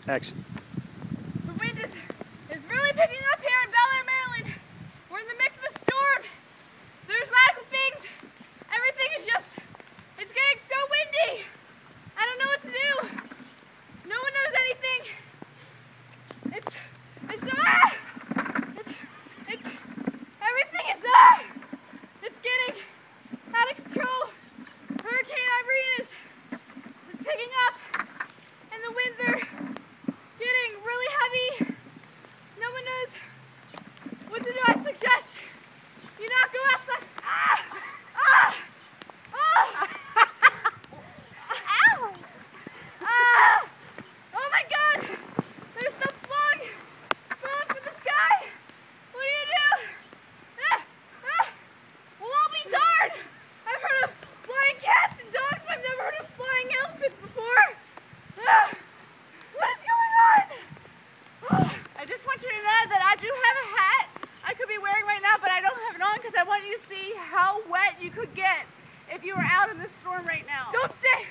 Action. The wind is really picking up here in Bel Air, Maryland. We're in the midst of a storm. There's radical things. Everything is just, it's getting so windy. I don't know what to do. No one knows anything. Everything is it's getting out of control. Hurricane Irene is picking up, and the winds are getting really heavy. No one knows what to do. I suggest you not go outside. Ow! Oh my God! There's stuff falling from the sky. What do you do? We'll all be darned. I've heard of flying cats and dogs, but I've never heard of flying elephants before. What is going on? I just want you to know that I do have a hat I could be wearing right now, but I don't have it on because I want you to see how wet you could get if you were out in this storm right now. Don't stay.